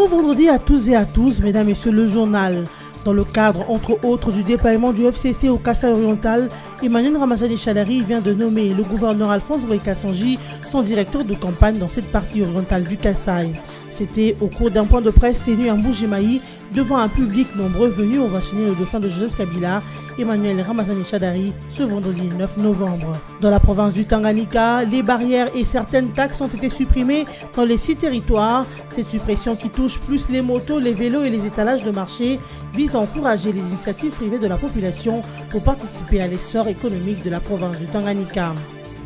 Bon vendredi à tous et à tous, mesdames et messieurs, le journal. Dans le cadre, entre autres, du déploiement du FCC au Kasaï oriental, Emmanuel Ramazani Chadari vient de nommer le gouverneur Alphonse Boïka-Sonji son directeur de campagne dans cette partie orientale du Kasaï. C'était au cours d'un point de presse tenu à Mbujimayi devant un public nombreux venu ovationner le dauphin de Joseph Kabila, Emmanuel Ramazani Chadari, ce vendredi 9 novembre. Dans la province du Tanganyika, les barrières et certaines taxes ont été supprimées dans les 6 territoires. Cette suppression qui touche plus les motos, les vélos et les étalages de marché vise à encourager les initiatives privées de la population pour participer à l'essor économique de la province du Tanganyika.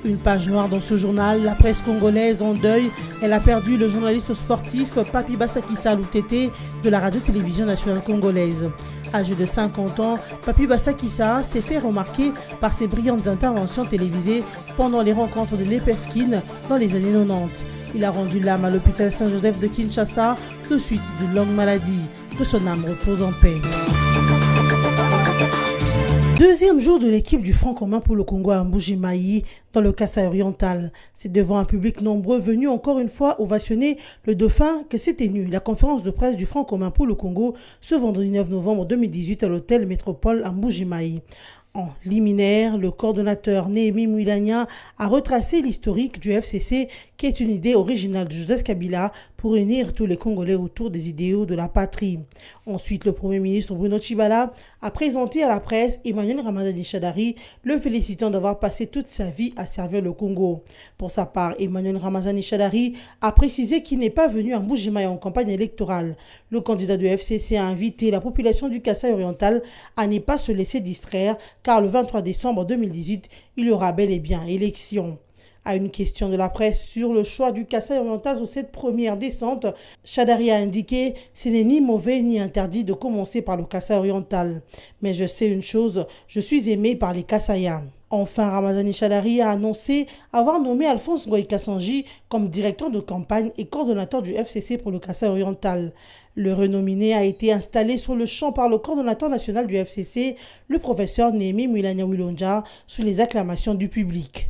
Une page noire dans ce journal, la presse congolaise en deuil. Elle a perdu le journaliste sportif Papi Bassakissa Loutete de la radio-télévision nationale congolaise. Âgé de 50 ans, Papi Bassakissa s'est fait remarquer par ses brillantes interventions télévisées pendant les rencontres de l'EPFKIN dans les années 90. Il a rendu l'âme à l'hôpital Saint-Joseph de Kinshasa de suite d'une longue maladie. Que son âme repose en paix. Deuxième jour de l'équipe du Front commun pour le Congo à Mbujimayi, dans le Kasaï oriental. C'est devant un public nombreux venu encore une fois ovationner le dauphin que s'est tenue la conférence de presse du Front commun pour le Congo ce vendredi 9 novembre 2018 à l'hôtel Métropole à Mbujimayi. En liminaire, le coordonnateur Néhémie Mouilania a retracé l'historique du FCC qui est une idée originale de Joseph Kabila pour unir tous les Congolais autour des idéaux de la patrie. Ensuite, le Premier ministre Bruno Tshibala a présenté à la presse Emmanuel Ramazani Chadari, le félicitant d'avoir passé toute sa vie à servir le Congo. Pour sa part, Emmanuel Ramazani Chadari a précisé qu'il n'est pas venu à Mbujimayi en campagne électorale. Le candidat du FCC a invité la population du Kasaï oriental à ne pas se laisser distraire car le 23 décembre 2018, il y aura bel et bien élection. À une question de la presse sur le choix du Kasaï oriental sur cette première descente, Chadari a indiqué « Ce n'est ni mauvais ni interdit de commencer par le Kasaï oriental. Mais je sais une chose, je suis aimé par les Kasaïens. » Enfin, Ramazani Chadari a annoncé avoir nommé Alphonse Boïka-Sonji comme directeur de campagne et coordonnateur du FCC pour le Kasaï oriental. Le renominé a été installé sur le champ par le coordonnateur national du FCC, le professeur Néhémie Mouilania Wilonja, sous les acclamations du public.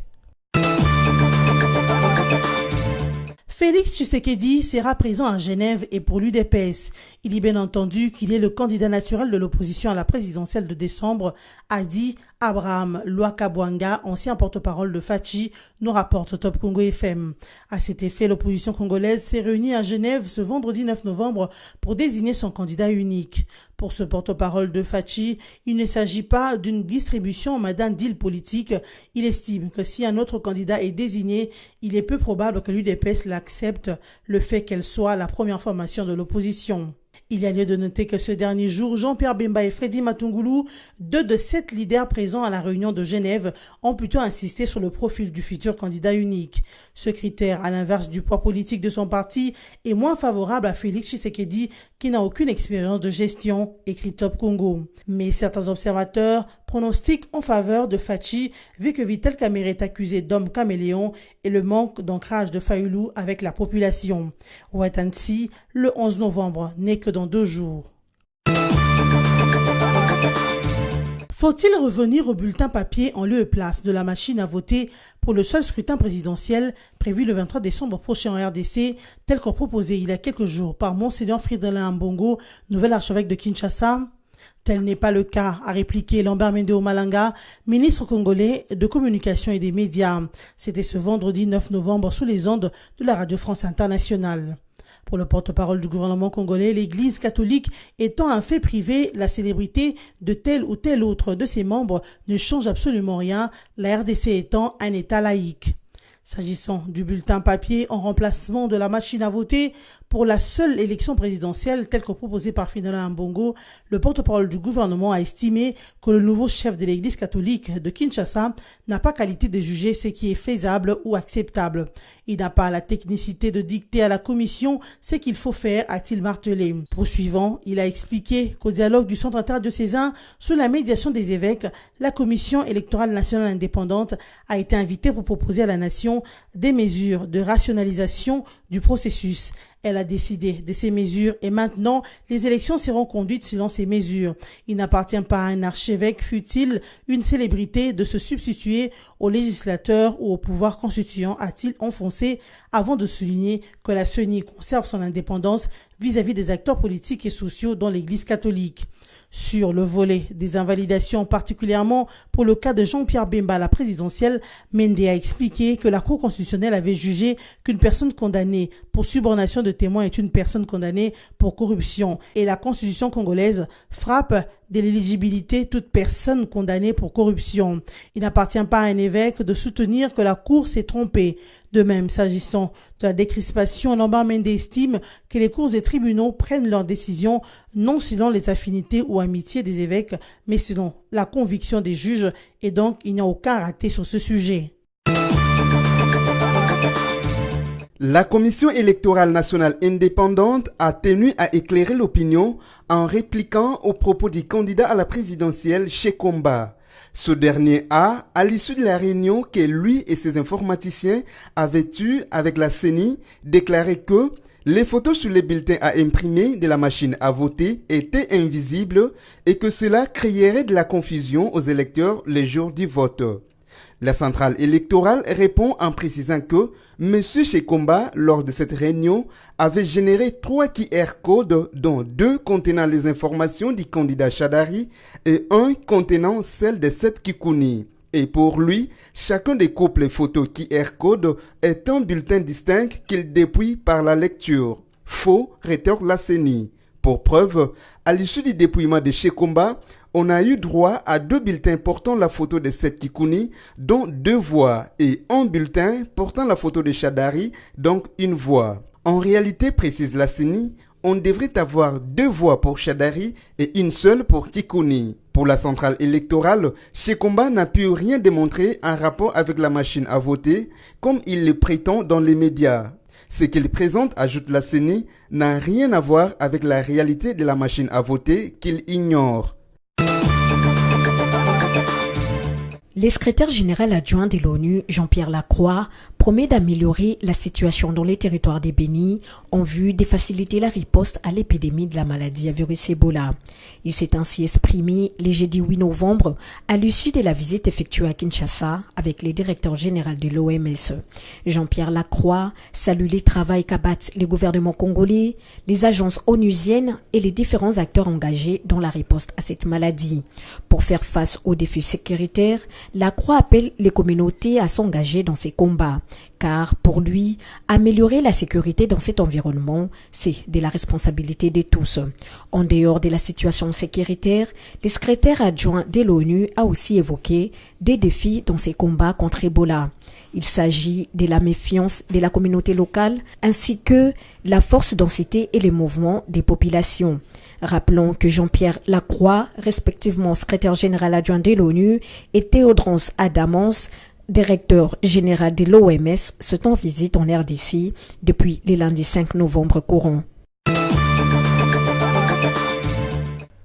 Félix Tshisekedi sera présent à Genève et pour l'UDPS. Il est bien entendu qu'il est le candidat naturel de l'opposition à la présidentielle de décembre, a dit Abraham Lwakabwanga, ancien porte-parole de Fachi, nous rapporte Top Congo FM. À cet effet, l'opposition congolaise s'est réunie à Genève ce vendredi 9 novembre pour désigner son candidat unique. Pour ce porte-parole de Fachi, il ne s'agit pas d'une distribution d'un deal politique. Il estime que si un autre candidat est désigné, il est peu probable que l'UDPS l'accepte, le fait qu'elle soit la première formation de l'opposition. Il y a lieu de noter que ce dernier jour, Jean-Pierre Bemba et Freddy Matungulu, 2 de 7 leaders présents à la réunion de Genève, ont plutôt insisté sur le profil du futur candidat unique. Ce critère, à l'inverse du poids politique de son parti, est moins favorable à Félix Tshisekedi, qui n'a aucune expérience de gestion, écrit Top Congo. Mais certains observateurs pronostiquent en faveur de Fachi, vu que Vital Kamerhe est accusé d'homme caméléon et le manque d'ancrage de Fayulu avec la population. Ouattansi, le 11 novembre, n'est que dans 2 jours. Faut-il revenir au bulletin papier en lieu et place de la machine à voter pour le seul scrutin présidentiel prévu le 23 décembre prochain en RDC, tel qu'on proposé il y a quelques jours par Monseigneur Fridolin Ambongo, nouvel archevêque de Kinshasa? Tel n'est pas le cas, a répliqué Lambert Mendeo Malanga, ministre congolais de communication et des médias. C'était ce vendredi 9 novembre sous les ondes de la Radio France Internationale. Pour le porte-parole du gouvernement congolais, l'Église catholique étant un fait privé, la célébrité de tel ou tel autre de ses membres ne change absolument rien, la RDC étant un État laïque. S'agissant du bulletin papier en remplacement de la machine à voter pour la seule élection présidentielle telle que proposée par Fridolin Ambongo, le porte-parole du gouvernement a estimé que le nouveau chef de l'Église catholique de Kinshasa n'a pas qualité de juger ce qui est faisable ou acceptable. Il n'a pas la technicité de dicter à la commission ce qu'il faut faire, a-t-il martelé. Poursuivant, il a expliqué qu'au dialogue du centre interdiocésain sous la médiation des évêques, la commission électorale nationale indépendante a été invitée pour proposer à la nation des mesures de rationalisation du processus. Elle a décidé de ces mesures et maintenant, les élections seront conduites selon ces mesures. Il n'appartient pas à un archevêque, fût-il une célébrité, de se substituer au législateur ou au pouvoir constituant, a-t-il enfoncé, avant de souligner que la CENI conserve son indépendance vis-à-vis des acteurs politiques et sociaux dans l'Église catholique. Sur le volet des invalidations, particulièrement pour le cas de Jean-Pierre Bemba à la présidentielle, Mende a expliqué que la Cour constitutionnelle avait jugé qu'une personne condamnée pour subornation de témoins est une personne condamnée pour corruption et la Constitution congolaise frappe de l'éligibilité toute personne condamnée pour corruption. Il n'appartient pas à un évêque de soutenir que la Cour s'est trompée. De même, s'agissant de la décrispation, Lambert Mende estime que les cours et tribunaux prennent leurs décisions non selon les affinités ou amitiés des évêques, mais selon la conviction des juges, et donc il n'y a aucun raté sur ce sujet. La Commission électorale nationale indépendante a tenu à éclairer l'opinion en répliquant aux propos du candidat à la présidentielle Shekomba. Ce dernier a, à l'issue de la réunion que lui et ses informaticiens avaient eue avec la CENI, déclaré que les photos sur les bulletins à imprimer de la machine à voter étaient invisibles et que cela créerait de la confusion aux électeurs les jours du vote. La centrale électorale répond en précisant que M. Shekomba, lors de cette réunion, avait généré 3 QR codes, dont 2 contenant les informations du candidat Chadari et 1 contenant celles de 7 Kikouni. Et pour lui, chacun des couples photos QR code est un bulletin distinct qu'il dépouille par la lecture. Faux, rétorque la CENI. Pour preuve, à l'issue du dépouillement de Shekomba, on a eu droit à 2 bulletins portant la photo de 7 Kikouni, dont 2 voix, et 1 bulletin portant la photo de Chadari, donc 1 voix. En réalité, précise la CENI, on devrait avoir 2 voix pour Chadari et 1 seule pour Kikouni. Pour la centrale électorale, Shekomba n'a pu rien démontrer en rapport avec la machine à voter, comme il le prétend dans les médias. Ce qu'il présente, ajoute la CENI, n'a rien à voir avec la réalité de la machine à voter qu'il ignore. Le secrétaire général adjoint de l'ONU, Jean-Pierre Lacroix, promet d'améliorer la situation dans les territoires des Béni en vue de faciliter la riposte à l'épidémie de la maladie à virus Ebola. Il s'est ainsi exprimé le jeudi 8 novembre à l'issue de la visite effectuée à Kinshasa avec le directeur général de l'OMS. Jean-Pierre Lacroix salue les travaux qu'abattent les gouvernements congolais, les agences onusiennes et les différents acteurs engagés dans la riposte à cette maladie. Pour faire face aux défis sécuritaires, Lacroix appelle les communautés à s'engager dans ces combats, car pour lui, améliorer la sécurité dans cet environnement, c'est de la responsabilité de tous. En dehors de la situation sécuritaire, le secrétaire adjoint de l'ONU a aussi évoqué des défis dans ces combats contre Ebola. Il s'agit de la méfiance de la communauté locale ainsi que la force densité et les mouvements des populations. Rappelons que Jean-Pierre Lacroix, respectivement secrétaire général adjoint de l'ONU, et Théodrance Adamans, directeur général de l'OMS, sont en visite en RDC depuis le lundi 5 novembre courant.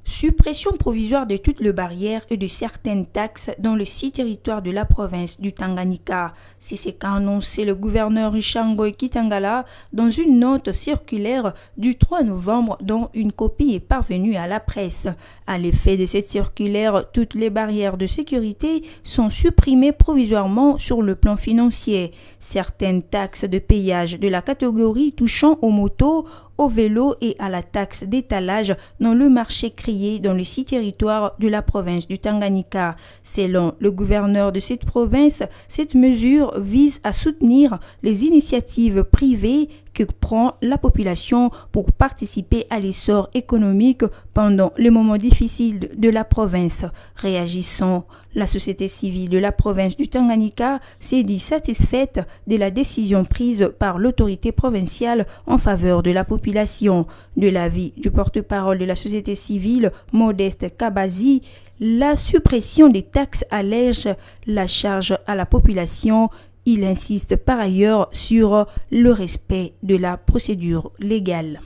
Suppression provisoire de toutes les barrières et de certaines taxes dans les 6 territoires de la province du Tanganyika. C'est ce qu'a annoncé le gouverneur Richard Ngoy Kitangala dans une note circulaire du 3 novembre dont une copie est parvenue à la presse. À l'effet de cette circulaire, toutes les barrières de sécurité sont supprimées provisoirement sur le plan financier. Certaines taxes de payage de la catégorie touchant aux motos, au vélo et à la taxe d'étalage dans le marché créé dans les 6 territoires de la province du Tanganyika. Selon le gouverneur de cette province, cette mesure vise à soutenir les initiatives privées que prend la population pour participer à l'essor économique pendant les moments difficiles de la province. Réagissant, la société civile de la province du Tanganyika s'est dit satisfaite de la décision prise par l'autorité provinciale en faveur de la population. De l'avis du porte-parole de la société civile, Modeste Kabazi, la suppression des taxes allège la charge à la population. Il insiste par ailleurs sur le respect de la procédure légale.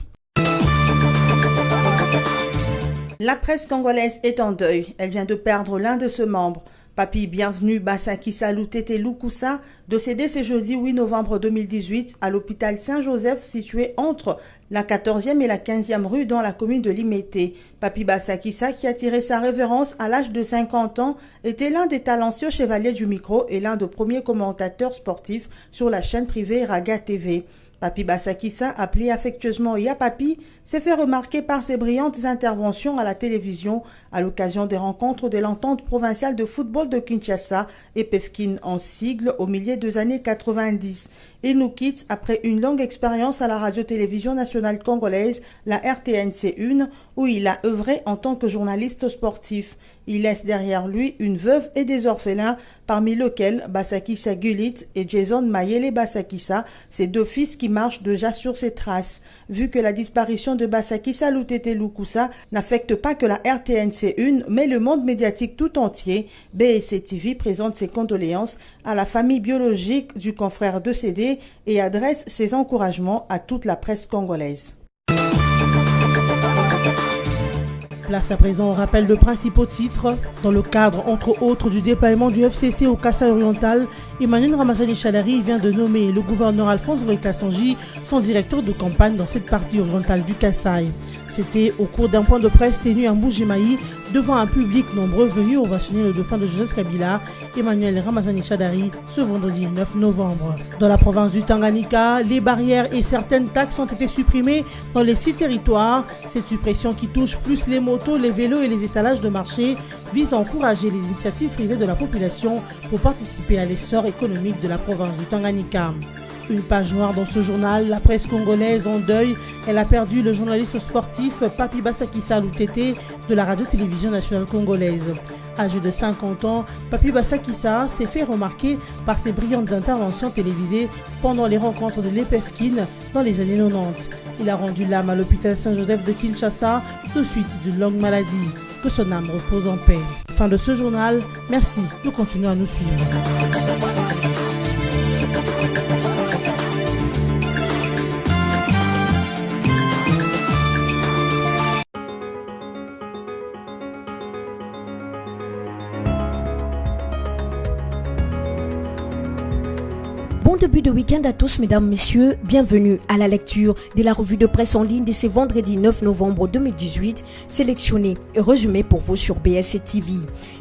La presse congolaise est en deuil. Elle vient de perdre l'un de ses membres. Papi bienvenue Basakissa Lutete Lukusa, décédé ce jeudi 8 novembre 2018 à l'hôpital Saint-Joseph situé entre la 14e et la 15e rue dans la commune de Limete. Papi Basakissa, qui a tiré sa révérence à l'âge de 50 ans, était l'un des talentueux chevaliers du micro et l'un des premiers commentateurs sportifs sur la chaîne privée Raga TV. Papi Basakissa, appelé affectueusement Ya Papi, s'est fait remarquer par ses brillantes interventions à la télévision à l'occasion des rencontres de l'entente provinciale de football de Kinshasa et PEFKIN en sigle au milieu des années 90. Il nous quitte après une longue expérience à la radio-télévision nationale congolaise, la RTNC1, où il a œuvré en tant que journaliste sportif. Il laisse derrière lui une veuve et des orphelins, parmi lesquels Basakissa Gulit et Jason Mayele Basakissa, ses deux fils qui marchent déjà sur ses traces. Vu que la disparition de Basakissa Lutete Lukusa n'affecte pas que la RTNC1, mais le monde médiatique tout entier, BSC TV présente ses condoléances à la famille biologique du confrère décédé et adresse ses encouragements à toute la presse congolaise. Place à présent au rappel de principaux titres. Dans le cadre, entre autres, du déploiement du FCC au Kasaï oriental, Emmanuel Ramazani Chadari vient de nommer le gouverneur Alphonse Kassanji son directeur de campagne dans cette partie orientale du Kasaï. C'était au cours d'un point de presse tenu à Mbujimayi devant un public nombreux venu ovationner le dauphin de Joseph Kabila, Emmanuel Ramazani Chadari, ce vendredi 9 novembre. Dans la province du Tanganyika, les barrières et certaines taxes ont été supprimées dans les 6 territoires. Cette suppression qui touche plus les motos, les vélos et les étalages de marché vise à encourager les initiatives privées de la population pour participer à l'essor économique de la province du Tanganyika. Une page noire dans ce journal, la presse congolaise en deuil. Elle a perdu le journaliste sportif Papi Basakissa Lutete de la radio-télévision nationale congolaise. Âgé de 50 ans, Papi Basakissa s'est fait remarquer par ses brillantes interventions télévisées pendant les rencontres de l'EPEFKIN dans les années 90. Il a rendu l'âme à l'hôpital Saint-Joseph de Kinshasa de suite d'une longue maladie. Que son âme repose en paix. Fin de ce journal. Merci de continuer à nous suivre. Bon début de week-end à tous, mesdames, messieurs. Bienvenue à la lecture de la revue de presse en ligne de ce vendredi 9 novembre 2018, sélectionnée et résumée pour vous sur BSC TV.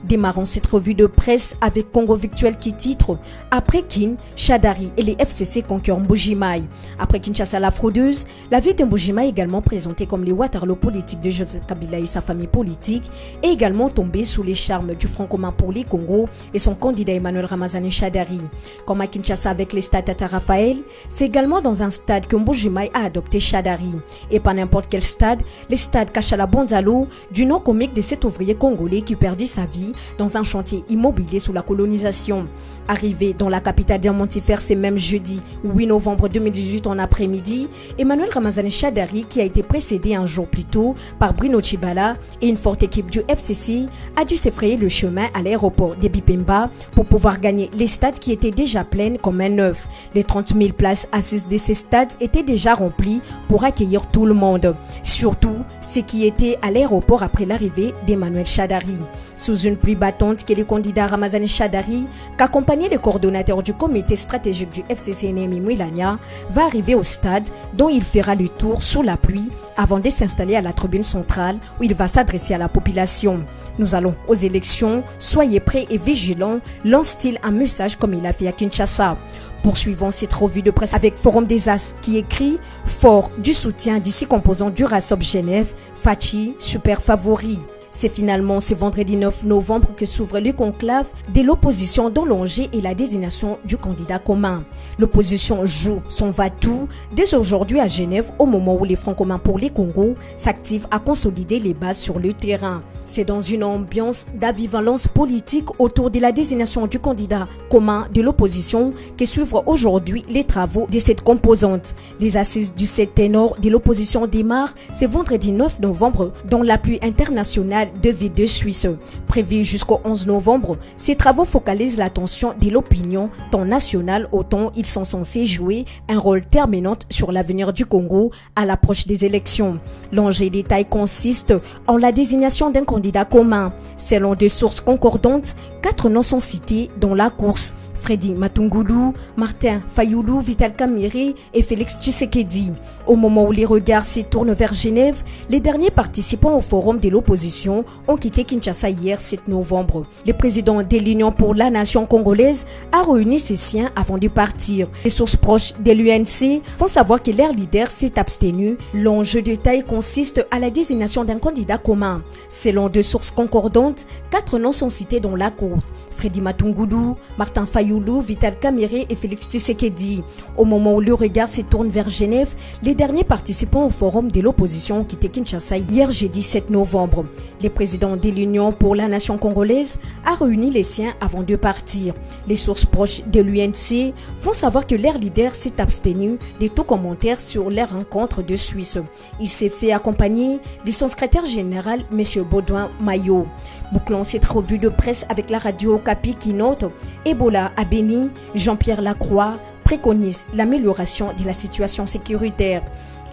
Démarrons cette revue de presse avec Congo Victuel qui titre « Après Kin, Chadari et les FCC conquèrent Mbujimayi ». Après Kinshasa la fraudeuse, la ville de Mbujimayi, également présentée comme les Waterloo politiques de Joseph Kabila et sa famille politique, est également tombée sous les charmes du Front commun pour les Congo et son candidat Emmanuel Ramazani Chadari. Comme à Kinshasa avec les stades Tata Raphaël, c'est également dans un stade que Mbujimayi a adopté Chadari. Et pas n'importe quel stade, les stades Kachala Bonzalo, du nom comique de cet ouvrier congolais qui perdit sa vie dans un chantier immobilier sous la colonisation. Arrivé dans la capitale diamantifère ce même jeudi 8 novembre 2018 en après-midi, Emmanuel Ramazani Chadari, qui a été précédé un jour plus tôt par Bruno Chibala et une forte équipe du FCC, a dû s'effrayer le chemin à l'aéroport de Bipemba pour pouvoir gagner les stades qui étaient déjà pleines comme un œuf. Les 30 000 places assises de ces stades étaient déjà remplies pour accueillir tout le monde, surtout ceux qui étaient à l'aéroport après l'arrivée d'Emmanuel Chadari. Sous une pluie battante que le candidat Ramazani Chadari, qu'accompagné le coordonnateur du comité stratégique du FCC Némi Mwilania, va arriver au stade dont il fera le tour sous la pluie avant de s'installer à la tribune centrale où il va s'adresser à la population. Nous allons aux élections, soyez prêts et vigilants, lance-t-il un message comme il a fait à Kinshasa. Poursuivons cette revue de presse avec Forum des As qui écrit « Fort du soutien d'ici composant du RASOP Genève, Fachi, super favori ». C'est finalement ce vendredi 9 novembre que s'ouvre le conclave de l'opposition dont l'enjeu est la désignation du candidat commun. L'opposition joue son va-tout dès aujourd'hui à Genève au moment où les Francs communs pour les Congo s'activent à consolider les bases sur le terrain. C'est dans une ambiance d'ambivalence politique autour de la désignation du candidat commun de l'opposition que suivent aujourd'hui les travaux de cette composante. Les assises du 7 ténor de l'opposition démarrent ce vendredi 9 novembre dans l'appui international national de V2 suisse. Prévu jusqu'au 11 novembre, ces travaux focalisent l'attention de l'opinion tant nationale autant ils sont censés jouer un rôle déterminant sur l'avenir du Congo à l'approche des élections. L'enjeu des tailles consiste en la désignation d'un candidat commun. Selon des sources concordantes, 4 noms sont cités dans la course. Freddy Matungoulou, Martin Fayoulou, Vital Kamerhe et Félix Tshisekedi. Au moment où les regards se tournent vers Genève, les derniers participants au forum de l'opposition ont quitté Kinshasa hier 7 novembre. Le président de l'Union pour la nation congolaise a réuni ses siens avant de partir. Les sources proches de l'UNC font savoir que leur leader s'est abstenu. L'enjeu de taille consiste à la désignation d'un candidat commun. Selon 2 sources concordantes, 4 noms sont cités dans la course. Freddy Matungoulou, Martin Fayoulou, Vital Kamerhe et Félix Tshisekedi. Au moment où le regard se tourne vers Genève, les derniers participants au forum de l'opposition ont quitté Kinshasa hier jeudi 7 novembre. Le président de l'Union pour la nation congolaise a réuni les siens avant de partir. Les sources proches de l'UNC font savoir que leur leader s'est abstenu de tout commentaire sur leur rencontre de Suisse. Il s'est fait accompagner de son secrétaire général, M. Baudouin Maillot. Bouclons cette revue de presse avec la radio Okapi qui note Ebola à Béni, Jean-Pierre Lacroix préconise l'amélioration de la situation sécuritaire.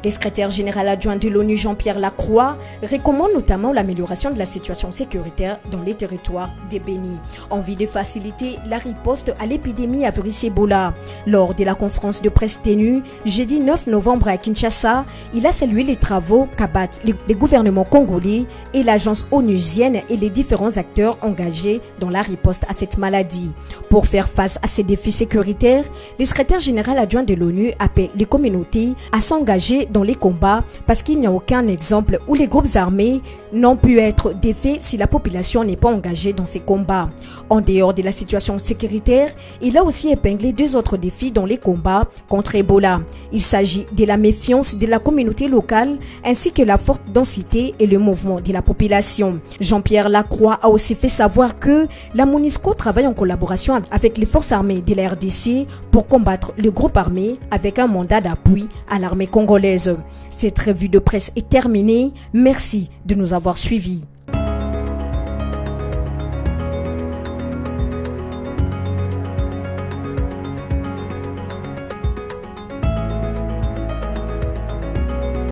Le secrétaire général adjoint de l'ONU Jean-Pierre Lacroix recommande notamment l'amélioration de la situation sécuritaire dans les territoires de Béni, en vue de faciliter la riposte à l'épidémie à virus Ebola. Lors de la conférence de presse tenue jeudi 9 novembre à Kinshasa, il a salué les travaux qu'abattent les gouvernements congolais et l'agence onusienne et les différents acteurs engagés dans la riposte à cette maladie. Pour faire face à ces défis sécuritaires, le secrétaire général adjoint de l'ONU appelle les communautés à s'engager dans les combats parce qu'il n'y a aucun exemple où les groupes armés n'ont pu être défaits si la population n'est pas engagée dans ces combats. En dehors de la situation sécuritaire, il a aussi épinglé 2 autres défis dans les combats contre Ebola. Il s'agit de la méfiance de la communauté locale ainsi que la forte densité et le mouvement de la population. Jean-Pierre Lacroix a aussi fait savoir que la MONUSCO travaille en collaboration avec les forces armées de la RDC pour combattre le groupe armé avec un mandat d'appui à l'armée congolaise. Cette revue de presse est terminée. Merci de nous avoir suivis.